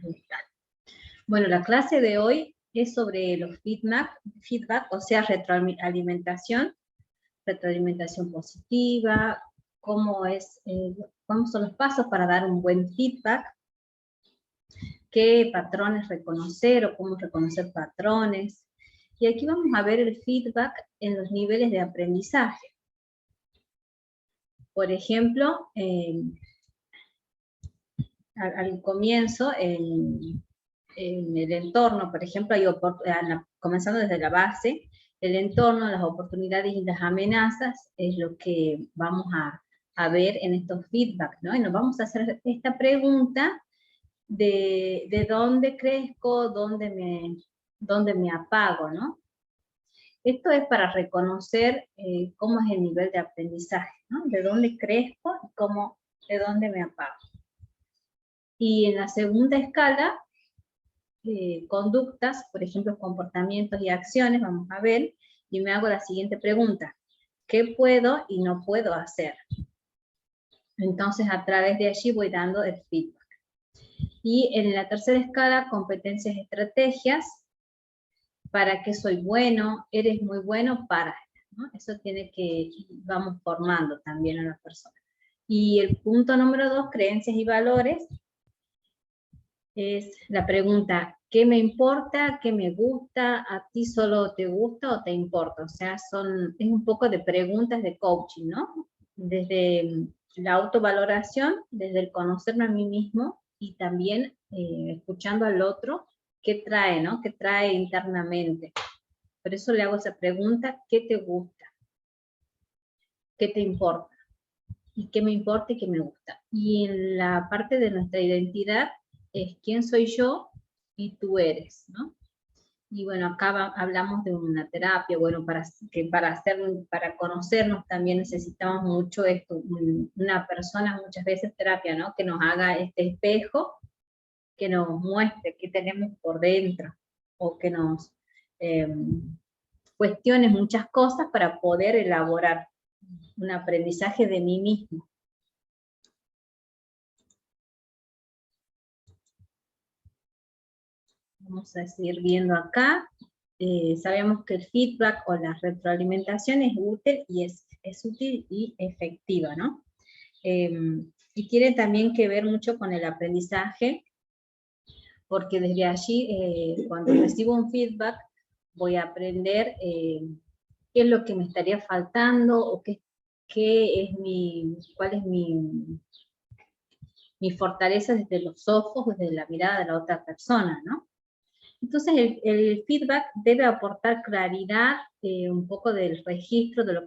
Ahí está. Bueno, la clase de hoy es sobre los feedback, o sea, retroalimentación positiva, cómo son los pasos para dar un buen feedback, qué patrones reconocer o cómo reconocer patrones. Y aquí vamos a ver el feedback en los niveles de aprendizaje. Por ejemplo, al comienzo, en el entorno, por ejemplo, comenzando desde la base, el entorno, las oportunidades y las amenazas es lo que vamos a ver en estos feedback, ¿no? Y nos vamos a hacer esta pregunta de dónde crezco, dónde me apago, ¿no? Esto es para reconocer cómo es el nivel de aprendizaje, ¿no? De dónde crezco y de dónde me apago. Y en la segunda escala, conductas, por ejemplo, comportamientos y acciones, vamos a ver, y me hago la siguiente pregunta: ¿qué puedo y no puedo hacer? Entonces, a través de allí voy dando el feedback. Y en la tercera escala, competencias y estrategias, ¿para qué soy bueno? ¿Eres muy bueno para? ¿No? Eso vamos formando también a las personas. Y el punto número 2, creencias y valores, es la pregunta: ¿qué me importa? ¿Qué me gusta? ¿A ti solo te gusta o te importa? O sea, es un poco de preguntas de coaching, ¿no? Desde la autovaloración, desde el conocerme a mí mismo y también escuchando al otro, ¿qué trae, no? ¿Qué trae internamente? Por eso le hago esa pregunta: ¿qué te gusta? ¿Qué te importa? ¿Y qué me importa y qué me gusta? Y en la parte de nuestra identidad es quién soy yo y tú eres, ¿no? Y bueno, acá hablamos de una terapia, bueno, para conocernos también necesitamos mucho esto, una persona, muchas veces terapia, ¿no? Que nos haga este espejo, que nos muestre qué tenemos por dentro, o que nos cuestione muchas cosas para poder elaborar un aprendizaje de mí mismo. Vamos a seguir viendo acá. Sabemos que el feedback o la retroalimentación es útil y es útil y efectiva, ¿no? Y tiene también que ver mucho con el aprendizaje, porque desde allí, cuando recibo un feedback, voy a aprender qué es lo que me estaría faltando, o cuál es mi fortaleza desde los ojos, desde la mirada de la otra persona, ¿no? Entonces el feedback debe aportar claridad, un poco del registro de los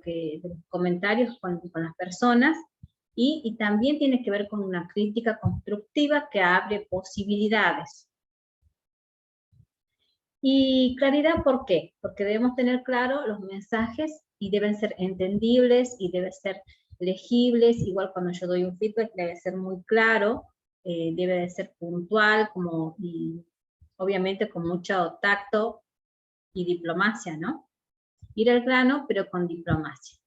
comentarios con las personas, y también tiene que ver con una crítica constructiva que abre posibilidades. Y claridad, ¿por qué? Porque debemos tener claro los mensajes y deben ser entendibles y deben ser legibles. Igual cuando yo doy un feedback debe ser muy claro, debe de ser puntual, y obviamente con mucho tacto y diplomacia, ¿no? Ir al grano, pero con diplomacia.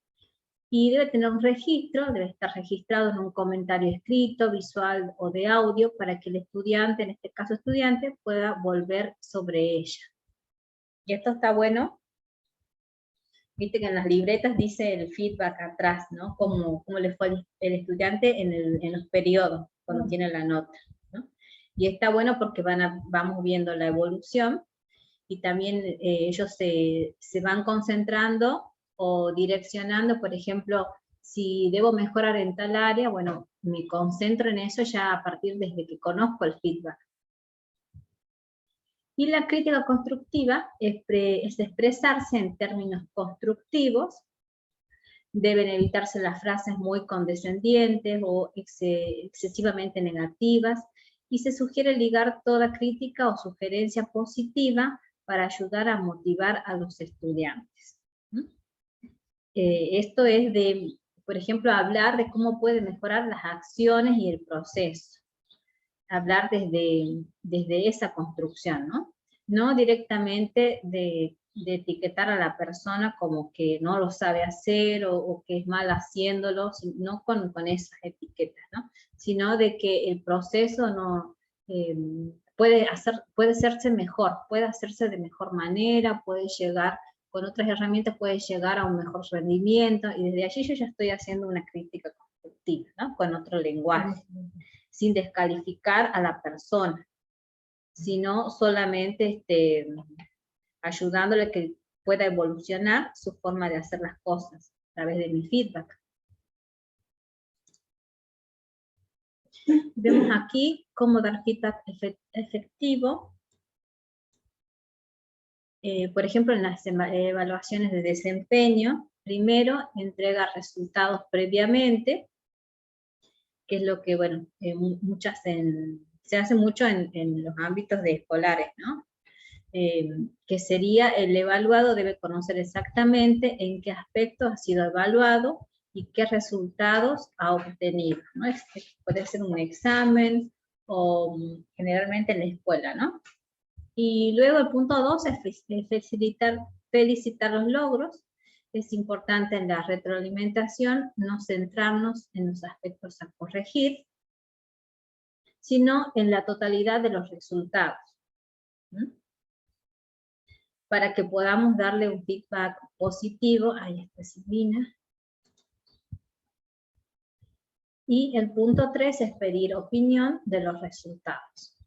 Y debe tener un registro, debe estar registrado en un comentario escrito, visual o de audio, para que el estudiante, en este caso estudiante, pueda volver sobre ella. Y esto está bueno. Viste que en las libretas dice el feedback atrás, ¿no? Cómo le fue el estudiante en los periodos, cuando tiene la nota, ¿no? Y está bueno porque vamos viendo la evolución, y también ellos se van concentrando o direccionando. Por ejemplo, si debo mejorar en tal área, bueno, me concentro en eso ya a partir desde que conozco el feedback. Y la crítica constructiva es expresarse en términos constructivos. Deben evitarse las frases muy condescendientes o excesivamente negativas, y se sugiere ligar toda crítica o sugerencia positiva para ayudar a motivar a los estudiantes. Esto es por ejemplo, hablar de cómo puede mejorar las acciones y el proceso. Hablar desde esa construcción, ¿no? No directamente de etiquetar a la persona como que no lo sabe hacer o que es mal haciéndolo, no con esas etiquetas, ¿no? Sino de que el proceso puede hacerse mejor, puede hacerse de mejor manera, puede llegar, con otras herramientas puede llegar a un mejor rendimiento, y desde allí yo ya estoy haciendo una crítica constructiva, ¿no? Con otro lenguaje, sin descalificar a la persona, sino solamente ayudándole a que pueda evolucionar su forma de hacer las cosas a través de mi feedback. Vemos aquí cómo dar feedback efectivo. Por ejemplo, en las evaluaciones de desempeño, primero entrega resultados previamente, que es lo que, bueno, se hace mucho en los ámbitos de escolares, ¿no? Que sería el evaluado debe conocer exactamente en qué aspectos ha sido evaluado y qué resultados ha obtenido, ¿no? Puede ser un examen o generalmente en la escuela, ¿no? Y luego el punto 2 es felicitar los logros. Es importante en la retroalimentación no centrarnos en los aspectos a corregir, sino en la totalidad de los resultados, ¿Mm? Para que podamos darle un feedback positivo. Ahí está Silvina. Y el punto 3 es pedir opinión de los resultados.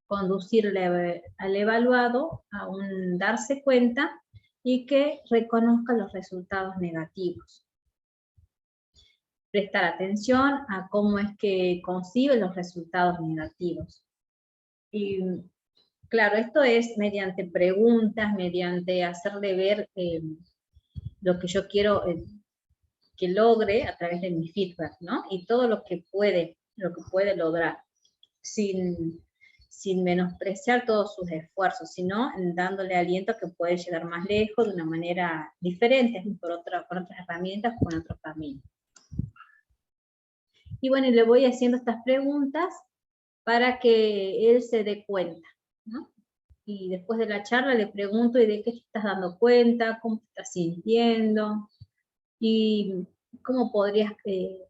Conducirle al evaluado a un darse cuenta y que reconozca los resultados negativos. Prestar atención a cómo es que concibe los resultados negativos. Y claro, esto es mediante preguntas, mediante hacerle ver lo que yo quiero que logre a través de mi feedback, ¿no? Y todo lo que puede lograr, sin menospreciar todos sus esfuerzos, sino dándole aliento que puede llegar más lejos de una manera diferente, por otras herramientas, con otro camino. Y bueno, le voy haciendo estas preguntas para que él se dé cuenta, ¿no? Y después de la charla le pregunto, ¿y de qué te estás dando cuenta? ¿Cómo te estás sintiendo? Y cómo podrías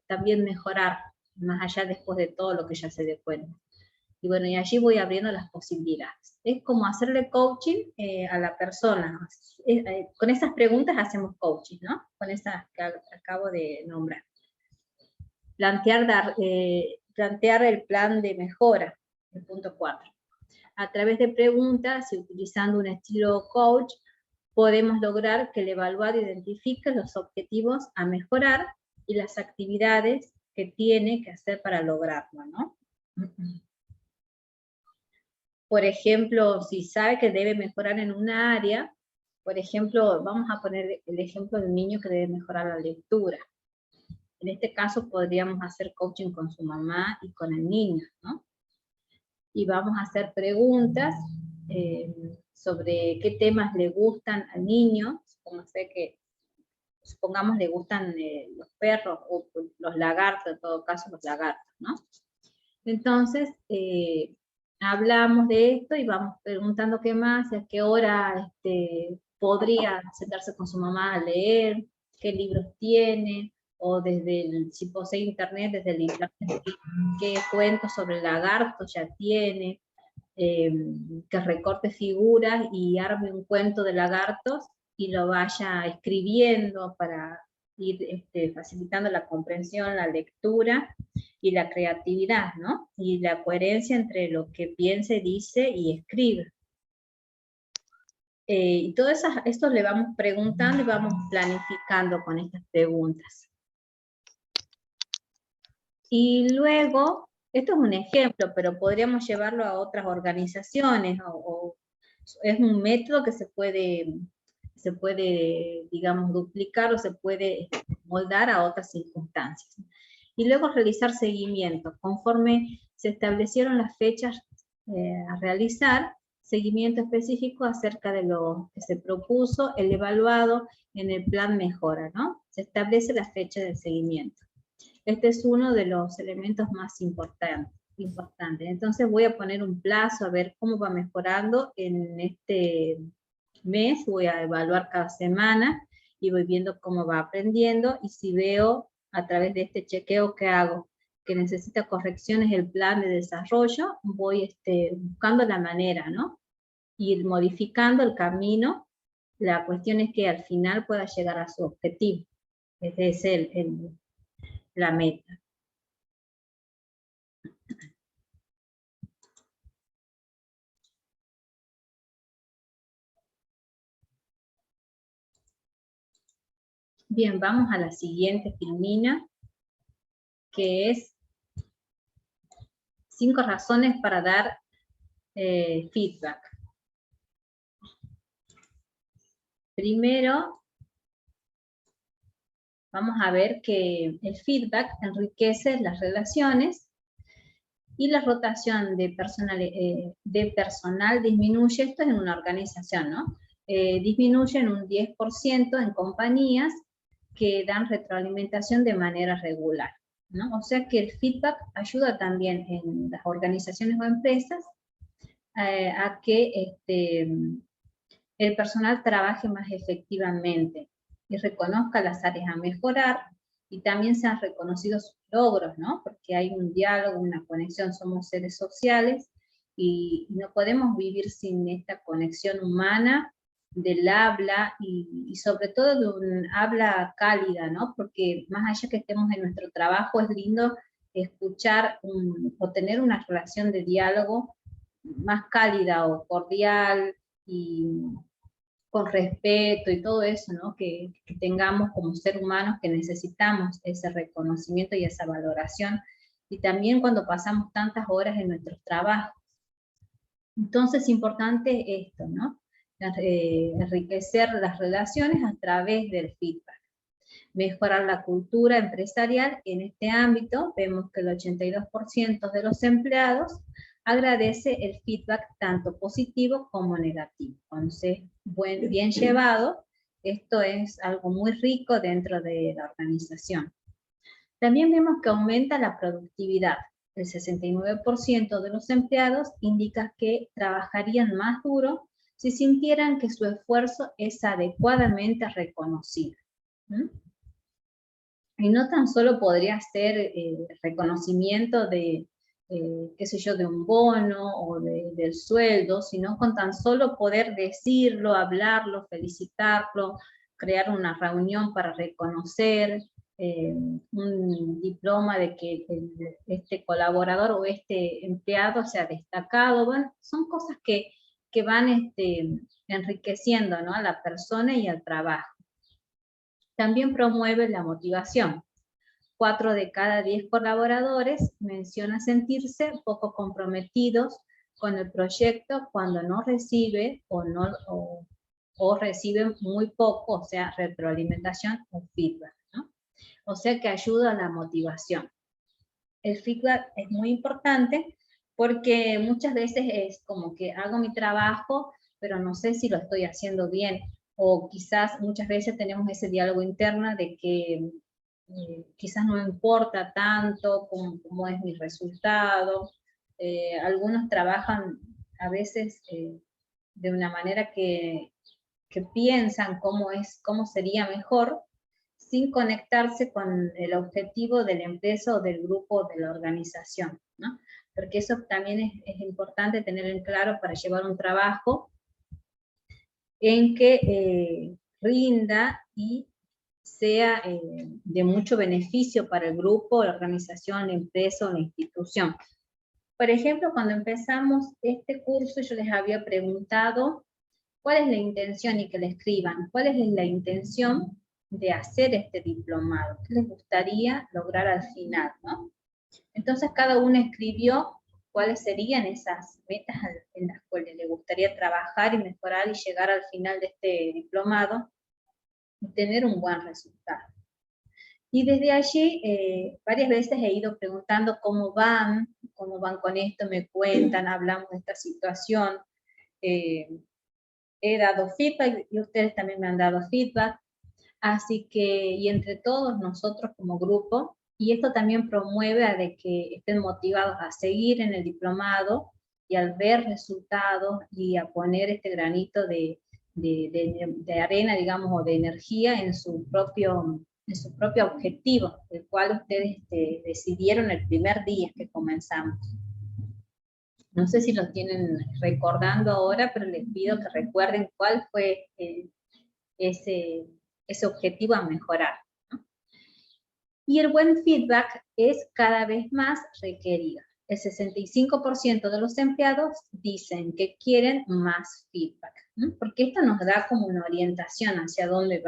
también mejorar, más allá después de todo lo que ya se dé cuenta. Y bueno, y allí voy abriendo las posibilidades. Es como hacerle coaching a la persona. Con esas preguntas hacemos coaching, ¿no? Con esas que acabo de nombrar. Plantear el plan de mejora, el punto 4. A través de preguntas y utilizando un estilo coach, podemos lograr que el evaluado identifique los objetivos a mejorar y las actividades que tiene que hacer para lograrlo, ¿no? Por ejemplo, si sabe que debe mejorar en una área, por ejemplo, vamos a poner el ejemplo del niño que debe mejorar la lectura. En este caso podríamos hacer coaching con su mamá y con el niño, ¿no? Y vamos a hacer preguntas sobre qué temas le gustan al niño. Supongamos le gustan los perros o los lagartos, en todo caso los lagartos, ¿no? Entonces, hablamos de esto y vamos preguntando qué más, a qué hora podría sentarse con su mamá a leer, qué libros tiene, o si posee internet, desde el internet, qué cuentos sobre lagartos ya tiene, que recorte figuras y arme un cuento de lagartos y lo vaya escribiendo para ir facilitando la comprensión, la lectura y la creatividad, ¿no? Y la coherencia entre lo que piensa, dice y escribe. Y todo esto le vamos preguntando y vamos planificando con estas preguntas. Y luego, esto es un ejemplo, pero podríamos llevarlo a otras organizaciones, es un método que se puede, digamos, duplicar o se puede moldar a otras circunstancias. Y luego realizar seguimiento. Conforme se establecieron las fechas a realizar, seguimiento específico acerca de lo que se propuso, el evaluado en el plan mejora, ¿no? Se establece la fecha del seguimiento. Este es uno de los elementos más importantes. Entonces voy a poner un plazo a ver cómo va mejorando en este mes, voy a evaluar cada semana y voy viendo cómo va aprendiendo y si veo a través de este chequeo que hago que necesita correcciones el plan de desarrollo, voy buscando la manera, ¿no? Ir modificando el camino. La cuestión es que al final pueda llegar a su objetivo. Ese es la meta. Bien, vamos a la siguiente filmina, que es 5 razones para dar feedback. Primero, vamos a ver que el feedback enriquece las relaciones y la rotación de personal disminuye, esto es en una organización, ¿no? Disminuye en un 10% en compañías que dan retroalimentación de manera regular, ¿no? O sea que el feedback ayuda también en las organizaciones o empresas a que el personal trabaje más efectivamente y reconozca las áreas a mejorar, y también sean reconocidos sus logros, ¿no? Porque hay un diálogo, una conexión, somos seres sociales, y no podemos vivir sin esta conexión humana del habla, y sobre todo de un habla cálida, ¿no? Porque más allá que estemos en nuestro trabajo, es lindo escuchar o tener una relación de diálogo más cálida o cordial, y con respeto y todo eso, ¿no? Que tengamos como ser humanos, que necesitamos ese reconocimiento y esa valoración, y también cuando pasamos tantas horas en nuestros trabajos. Entonces es importante esto, ¿no? Enriquecer las relaciones a través del feedback. Mejorar la cultura empresarial. En este ámbito vemos que el 82% de los empleados agradece el feedback tanto positivo como negativo. Entonces, bien llevado, esto es algo muy rico dentro de la organización. También vemos que aumenta la productividad. El 69% de los empleados indica que trabajarían más duro si sintieran que su esfuerzo es adecuadamente reconocido. Y no tan solo podría ser reconocimiento de, qué sé yo, de un bono o del sueldo, sino con tan solo poder decirlo, hablarlo, felicitarlo, crear una reunión para reconocer, un diploma de que este colaborador o este empleado se ha destacado. Bueno, son cosas que van enriqueciendo, ¿no?, a la persona y al trabajo. También promueve la motivación. 4 de cada 10 colaboradores mencionan sentirse poco comprometidos con el proyecto cuando no recibe o reciben muy poco, o sea, retroalimentación o feedback, ¿no? O sea que ayuda a la motivación. El feedback es muy importante porque muchas veces es como que hago mi trabajo, pero no sé si lo estoy haciendo bien, o quizás muchas veces tenemos ese diálogo interno de que quizás no importa tanto cómo es mi resultado. Algunos trabajan a veces de una manera que piensan cómo sería mejor, sin conectarse con el objetivo de la empresa o del grupo o de la organización, ¿no? Porque eso también es importante tener en claro para llevar un trabajo en que rinda y sea de mucho beneficio para el grupo, la organización, la empresa o la institución. Por ejemplo, cuando empezamos este curso, yo les había preguntado cuál es la intención, y que le escriban cuál es la intención de hacer este diplomado, qué les gustaría lograr al final, ¿no? Entonces cada uno escribió cuáles serían esas metas en las cuales le gustaría trabajar y mejorar y llegar al final de este diplomado y tener un buen resultado. Y desde allí varias veces he ido preguntando cómo van con esto, me cuentan, hablamos de esta situación, he dado feedback y ustedes también me han dado feedback, así que, y entre todos nosotros como grupo, y esto también promueve a de que estén motivados a seguir en el diplomado, y al ver resultados y a poner este granito de arena, digamos, o de energía en su propio de su propio objetivo, el cual ustedes decidieron el primer día que comenzamos. No sé si lo tienen recordando ahora, pero les pido que recuerden cuál fue ese objetivo a mejorar, ¿no? Y el buen feedback es cada vez más requerido. El 65% de los empleados dicen que quieren más feedback, ¿no? Porque esto nos da como una orientación hacia dónde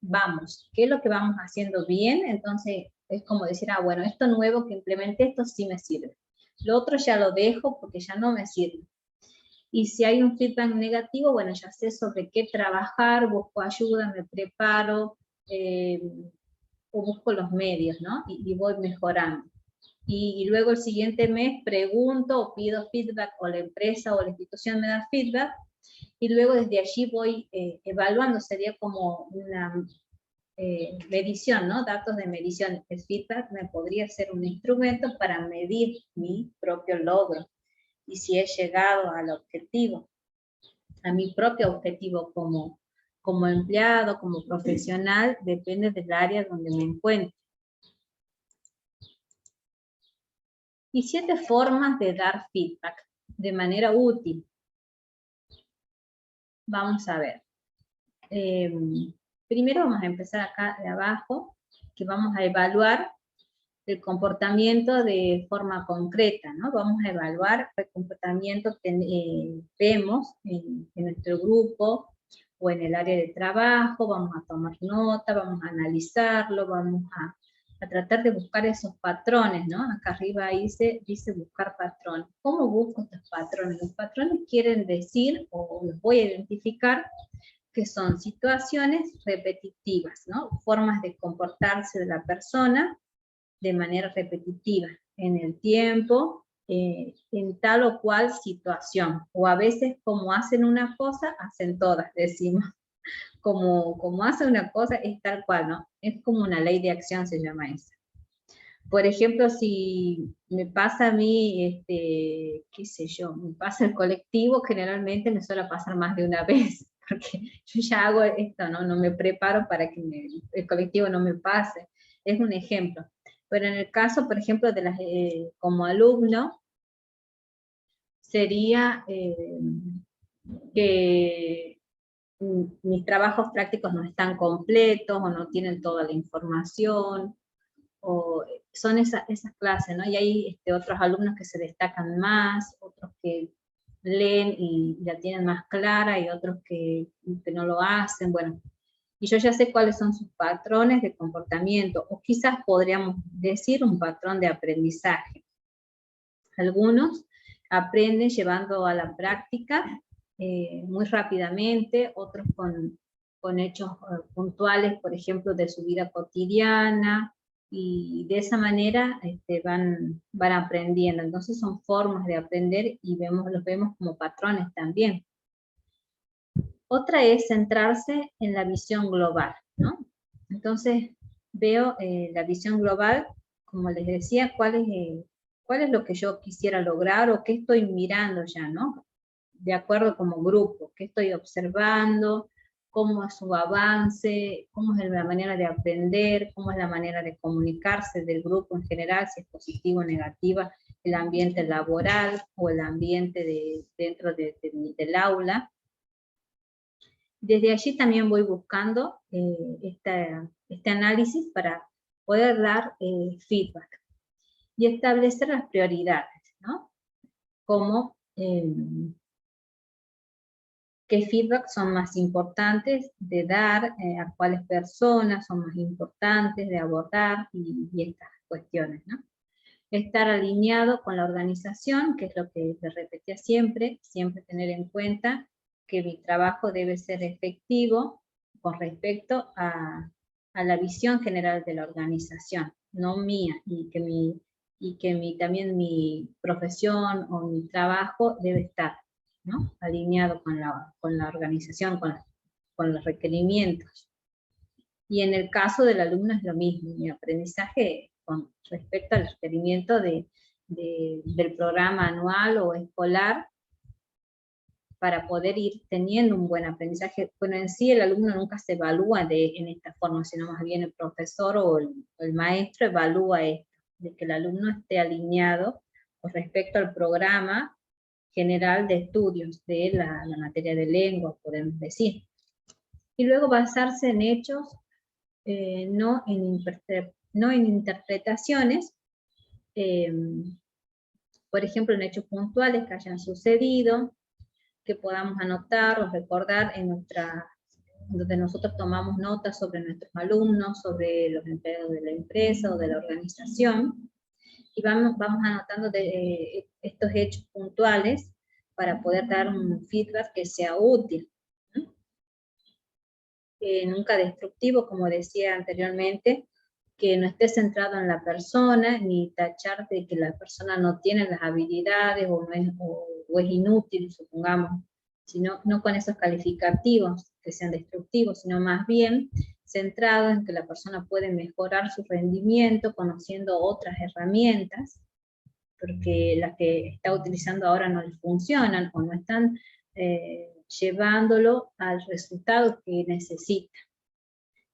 vamos, qué es lo que vamos haciendo bien. Entonces es como decir, bueno, esto nuevo que implementé, esto sí me sirve. Lo otro ya lo dejo porque ya no me sirve. Y si hay un feedback negativo, bueno, ya sé sobre qué trabajar, busco ayuda, me preparo, o busco los medios, ¿no? Y voy mejorando. Y luego el siguiente mes pregunto o pido feedback, o la empresa o la institución me da feedback, y luego desde allí voy evaluando. Sería como una medición, ¿no? Datos de medición. El feedback me podría ser un instrumento para medir mi propio logro, y si he llegado al objetivo, a mi propio objetivo como empleado, como profesional, depende del área donde me encuentre. Y 7 formas de dar feedback de manera útil. Vamos a ver. Primero vamos a empezar acá de abajo, que vamos a evaluar el comportamiento de forma concreta, ¿no? Vamos a evaluar el comportamiento que vemos en nuestro grupo o en el área de trabajo. Vamos a tomar nota, vamos a analizarlo, vamos a tratar de buscar esos patrones, ¿no? Acá arriba dice buscar patrones. ¿Cómo busco estos patrones? Los patrones quieren decir, o los voy a identificar, que son situaciones repetitivas, ¿no? Formas de comportarse de la persona de manera repetitiva en el tiempo, en tal o cual situación. O a veces, como hacen una cosa, hacen todas, decimos. Como hace una cosa, es tal cual, ¿no? Es como una ley de acción, se llama eso. Por ejemplo, si me pasa a mí, qué sé yo, me pasa el colectivo, generalmente me suele pasar más de una vez, porque yo ya hago esto, ¿no? No me preparo para que el colectivo no me pase. Es un ejemplo. Pero en el caso, por ejemplo, de como alumno, sería que mis trabajos prácticos no están completos, o no tienen toda la información, o son esas clases, ¿no? Y hay otros alumnos que se destacan más, otros que leen y la tienen más clara, y otros que no lo hacen. Bueno, y yo ya sé cuáles son sus patrones de comportamiento, o quizás podríamos decir un patrón de aprendizaje. Algunos aprenden llevando a la práctica muy rápidamente, otros con hechos puntuales, por ejemplo, de su vida cotidiana, y de esa manera van aprendiendo. Entonces son formas de aprender, y los vemos como patrones también. Otra es centrarse en la visión global, ¿no? Entonces veo la visión global, como les decía, cuál es lo que yo quisiera lograr, o qué estoy mirando ya, ¿no? De acuerdo como grupo, qué estoy observando, cómo es su avance, cómo es la manera de aprender, cómo es la manera de comunicarse del grupo en general, si es positivo o negativa, el ambiente laboral o el ambiente dentro del aula. Desde allí también voy buscando este análisis para poder dar feedback y establecer las prioridades, ¿no? Como qué feedback son más importantes de dar, a cuáles personas son más importantes de abordar, y estas cuestiones, ¿no? Estar alineado con la organización, que es lo que les repetía siempre tener en cuenta que mi trabajo debe ser efectivo con respecto a la visión general de la organización, no mía, y que también mi profesión o mi trabajo debe estar, ¿no? Alineado con la organización, con los requerimientos. Y en el caso del alumno es lo mismo, mi aprendizaje con respecto al requerimiento del programa anual o escolar, para poder ir teniendo un buen aprendizaje. Bueno, en sí el alumno nunca se evalúa en esta forma, sino más bien el profesor o el maestro evalúa esto, de que el alumno esté alineado con respecto al programa general de estudios de la materia de lengua, podemos decir. Y luego basarse en hechos, no en interpretaciones, por ejemplo, en hechos puntuales que hayan sucedido, que podamos anotar o recordar donde nosotros tomamos notas sobre nuestros alumnos, sobre los empleados de la empresa o de la organización, y vamos anotando estos hechos puntuales para poder dar un feedback que sea útil. Nunca destructivo, como decía anteriormente, que no esté centrado en la persona, ni tachar de que la persona no tiene las habilidades o es inútil, supongamos, sino no con esos calificativos que sean destructivos, sino más bien centrado en que la persona puede mejorar su rendimiento conociendo otras herramientas, porque las que está utilizando ahora no le funcionan o no están llevándolo al resultado que necesita.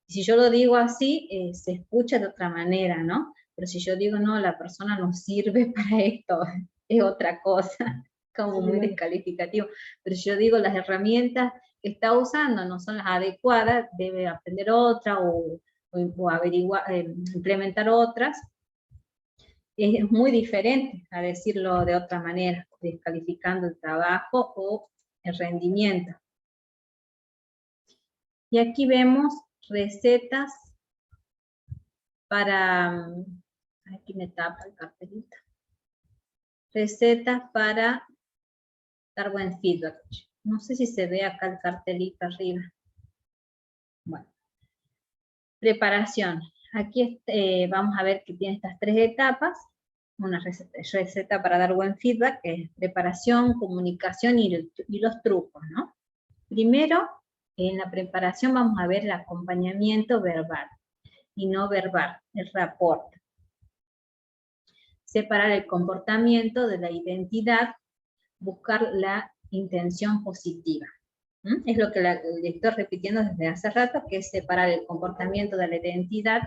Y si yo lo digo así, se escucha de otra manera, ¿no? Pero si yo digo, no, la persona no sirve para esto, es otra cosa, como muy descalificativo. Pero si yo digo, las herramientas que está usando no son las adecuadas, debe aprender otra o averiguar, implementar otras, es muy diferente a decirlo de otra manera, descalificando el trabajo o el rendimiento. Y aquí vemos recetas para, aquí me tapa el cartelito, recetas para dar buen feedback. No sé si se ve acá el cartelito arriba. Bueno, preparación. Aquí vamos a ver que tiene estas 3 etapas. Una receta para dar buen feedback, que es preparación, comunicación y los trucos, ¿no? Primero, en la preparación vamos a ver el acompañamiento verbal y no verbal, el rapport. Separar el comportamiento de la identidad, buscar la intención positiva. Es lo que le estoy repitiendo desde hace rato, que es separar el comportamiento de la identidad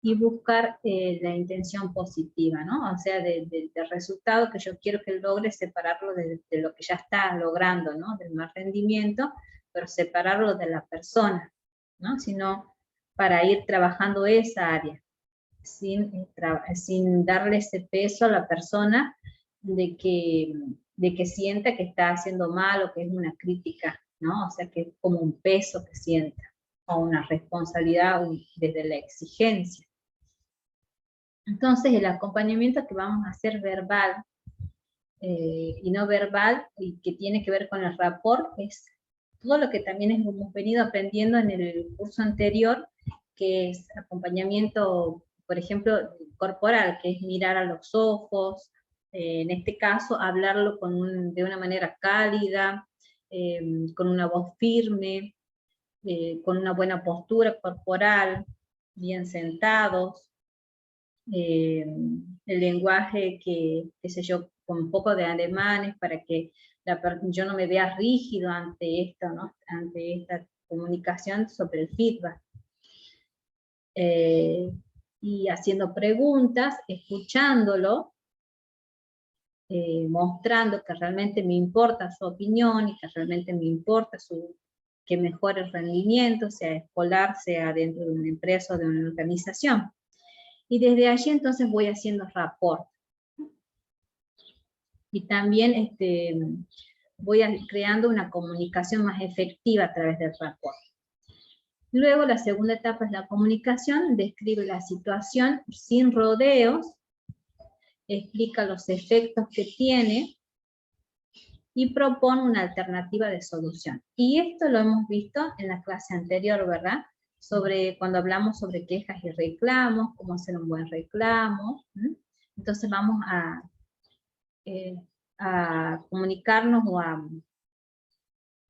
y buscar la intención positiva, ¿no? O sea, del resultado que yo quiero que él logre, separarlo de lo que ya está logrando, ¿no? Del mal rendimiento, pero separarlo de la persona, ¿no? Sino para ir trabajando esa área, sin darle ese peso a la persona de que sienta que está haciendo mal o que es una crítica, ¿no? O sea, que es como un peso que sienta, o una responsabilidad desde la exigencia. Entonces, el acompañamiento que vamos a hacer verbal y no verbal, y que tiene que ver con el rapport, es todo lo que también hemos venido aprendiendo en el curso anterior, que es acompañamiento, por ejemplo, corporal, que es mirar a los ojos, en este caso, hablarlo de una manera cálida, con una voz firme, con una buena postura corporal, bien sentados, el lenguaje qué sé yo, con un poco de ademanes para que yo no me vea rígido ante esto, ¿no? Ante esta comunicación sobre el feedback. Y haciendo preguntas, escuchándolo, mostrando que realmente me importa su opinión y que realmente me importa que mejore el rendimiento, sea escolar, sea dentro de una empresa o de una organización. Y desde allí entonces voy haciendo rapport. Y también voy creando una comunicación más efectiva a través del rapport. Luego la segunda etapa es la comunicación, describe la situación sin rodeos, explica los efectos que tiene y propone una alternativa de solución. Y esto lo hemos visto en la clase anterior, ¿verdad? Cuando hablamos sobre quejas y reclamos, cómo hacer un buen reclamo. Entonces vamos a comunicarnos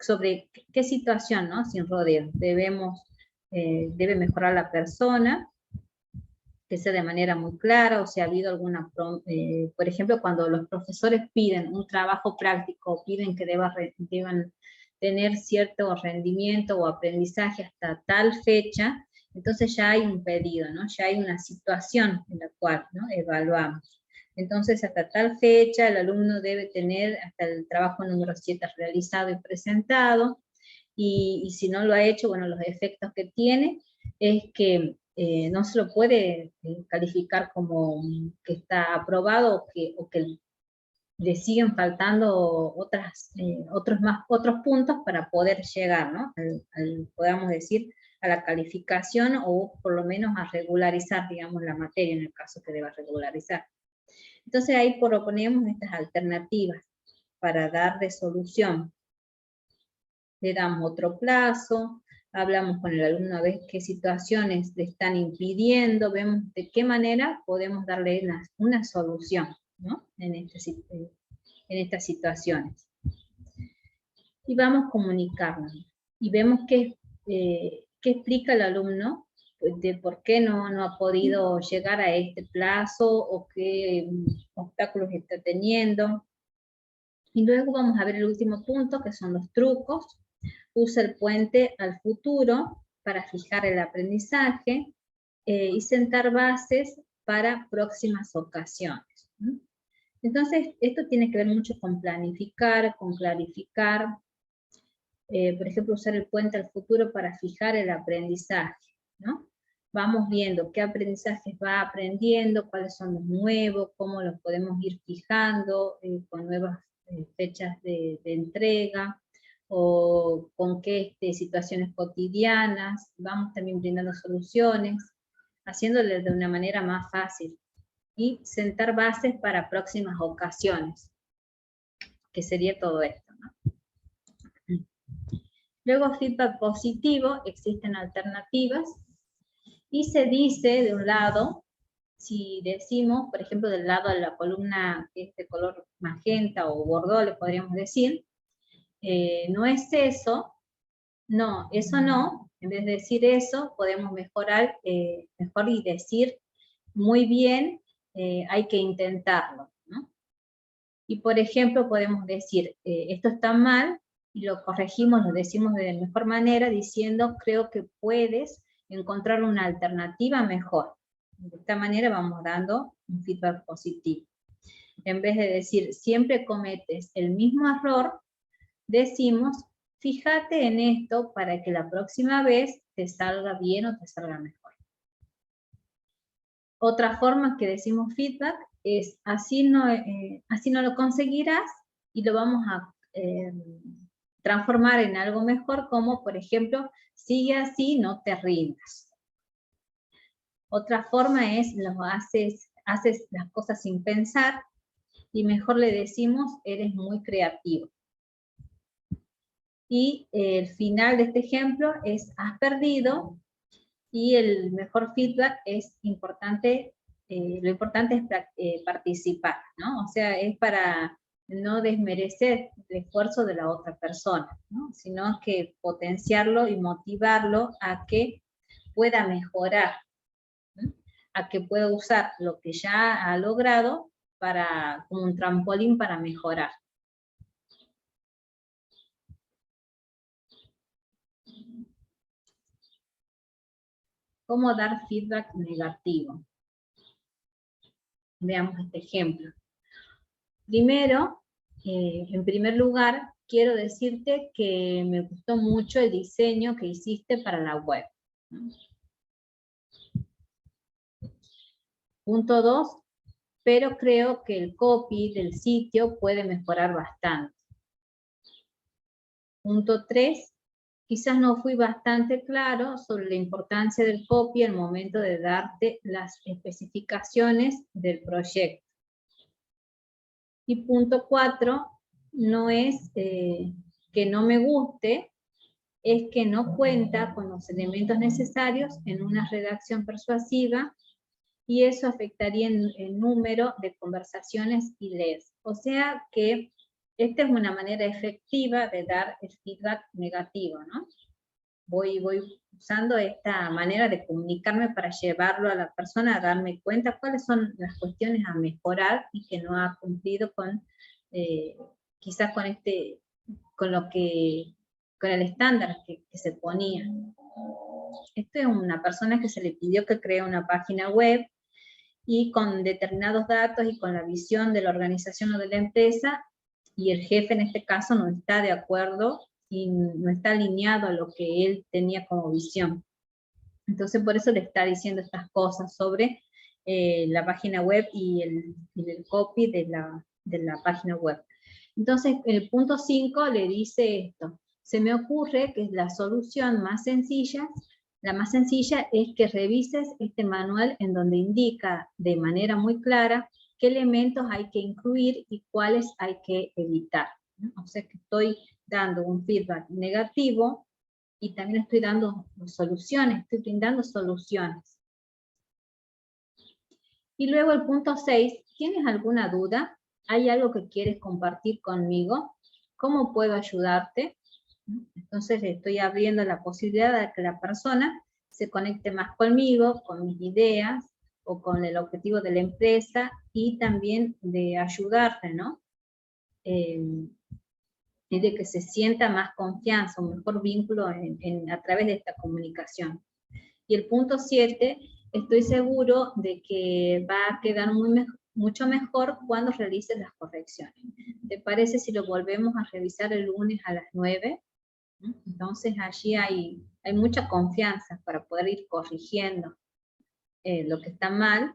sobre qué situación, ¿no? Sin rodeos, debe mejorar la persona, que sea de manera muy clara, o si ha habido alguna, por ejemplo, cuando los profesores piden un trabajo práctico, piden que deban tener cierto rendimiento o aprendizaje hasta tal fecha, entonces ya hay un pedido, ¿no? Ya hay una situación en la cual, ¿no?, evaluamos. Entonces, hasta tal fecha, el alumno debe tener hasta el trabajo número 7 realizado y presentado, y si no lo ha hecho, bueno, los efectos que tiene es que no se lo puede calificar como que está aprobado, o que le siguen faltando otros puntos para poder llegar, ¿no?, podamos decir, a la calificación, o por lo menos a regularizar, digamos, la materia, en el caso que deba regularizar. Entonces ahí proponemos estas alternativas para darle solución. Le damos otro plazo, hablamos con el alumno a ver qué situaciones le están impidiendo, vemos de qué manera podemos darle una solución, ¿no?, en estas situaciones. Y vamos comunicando, y vemos qué explica el alumno de por qué no ha podido llegar a este plazo, o qué obstáculos está teniendo. Y luego vamos a ver el último punto, que son los trucos. Usa el puente al futuro para fijar el aprendizaje y sentar bases para próximas ocasiones. Entonces, esto tiene que ver mucho con planificar, con clarificar. Por ejemplo, usar el puente al futuro para fijar el aprendizaje, ¿no? Vamos viendo qué aprendizajes va aprendiendo, cuáles son los nuevos, cómo los podemos ir fijando con nuevas fechas de entrega, o con qué situaciones cotidianas. Vamos también brindando soluciones, haciéndole de una manera más fácil, y sentar bases para próximas ocasiones, que sería todo esto, ¿no? Luego, feedback positivo, existen alternativas, y se dice de un lado, si decimos, por ejemplo, del lado de la columna que es de color magenta o bordó, le podríamos decir, no es eso, no, eso no, en vez de decir eso, podemos mejorar, mejor y decir, muy bien, hay que intentarlo, ¿no? Y por ejemplo, podemos decir, esto está mal, y lo corregimos, lo decimos de mejor manera, diciendo, creo que puedes encontrar una alternativa mejor. De esta manera vamos dando un feedback positivo. En vez de decir, siempre cometes el mismo error, decimos, fíjate en esto para que la próxima vez te salga bien o te salga mejor. Otra forma que decimos feedback es, así no lo conseguirás, y lo vamos a transformar en algo mejor, como por ejemplo, sigue así, no te rindas. Otra forma es, haces las cosas sin pensar, y mejor le decimos, eres muy creativo. Y el final de este ejemplo es, has perdido, y el mejor feedback es importante, lo importante es participar, ¿no? O sea, es para no desmerecer el esfuerzo de la otra persona, ¿no?, sino que potenciarlo y motivarlo a que pueda mejorar, ¿no?, a que pueda usar lo que ya ha logrado como un trampolín para mejorar. ¿Cómo dar feedback negativo? Veamos este ejemplo. Primero, en primer lugar, quiero decirte que me gustó mucho el diseño que hiciste para la web. Punto 2, pero creo que el copy del sitio puede mejorar bastante. Punto 3, quizás no fui bastante claro sobre la importancia del copy al momento de darte las especificaciones del proyecto. Y punto 4, no es que no me guste, es que no cuenta con los elementos necesarios en una redacción persuasiva, y eso afectaría el número de conversaciones y leads. O sea que esta es una manera efectiva de dar el feedback negativo, ¿no? voy usando esta manera de comunicarme para llevarlo a la persona a darme cuenta cuáles son las cuestiones a mejorar y que no ha cumplido con, quizás con con el estándar que se ponía. Esto es una persona que se le pidió que cree una página web y con determinados datos y con la visión de la organización o de la empresa, y el jefe en este caso no está de acuerdo y no está alineado a lo que él tenía como visión. Entonces por eso le está diciendo estas cosas sobre la página web y el copy de la página web. Entonces el punto 5 le dice esto: se me ocurre que la solución más sencilla, la más sencilla es que revises este manual en donde indica de manera muy clara qué elementos hay que incluir y cuáles hay que evitar, ¿no? O sea que estoy dando un feedback negativo y también estoy dando soluciones, estoy brindando soluciones. Y luego el punto 6, ¿tienes alguna duda? ¿Hay algo que quieres compartir conmigo? ¿Cómo puedo ayudarte? Entonces le estoy abriendo la posibilidad de que la persona se conecte más conmigo, con mis ideas, o con el objetivo de la empresa, y también de ayudarte, ¿no? Y de que se sienta más confianza, un mejor vínculo a través de esta comunicación. Y el punto 7, estoy seguro de que va a quedar mucho mejor cuando realices las correcciones. ¿Te parece si lo volvemos a revisar el lunes a las 9? Entonces allí hay mucha confianza para poder ir corrigiendo lo que está mal,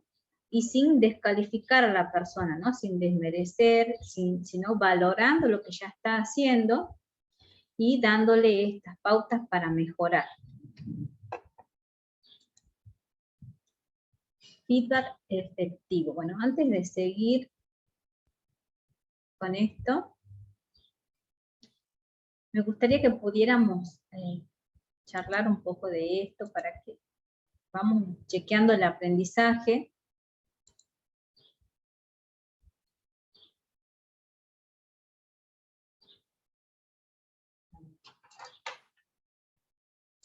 y sin descalificar a la persona, ¿no? Sin desmerecer, sino valorando lo que ya está haciendo y dándole estas pautas para mejorar. Feedback efectivo. Bueno, antes de seguir con esto, me gustaría que pudiéramos charlar un poco de esto para que vamos chequeando el aprendizaje.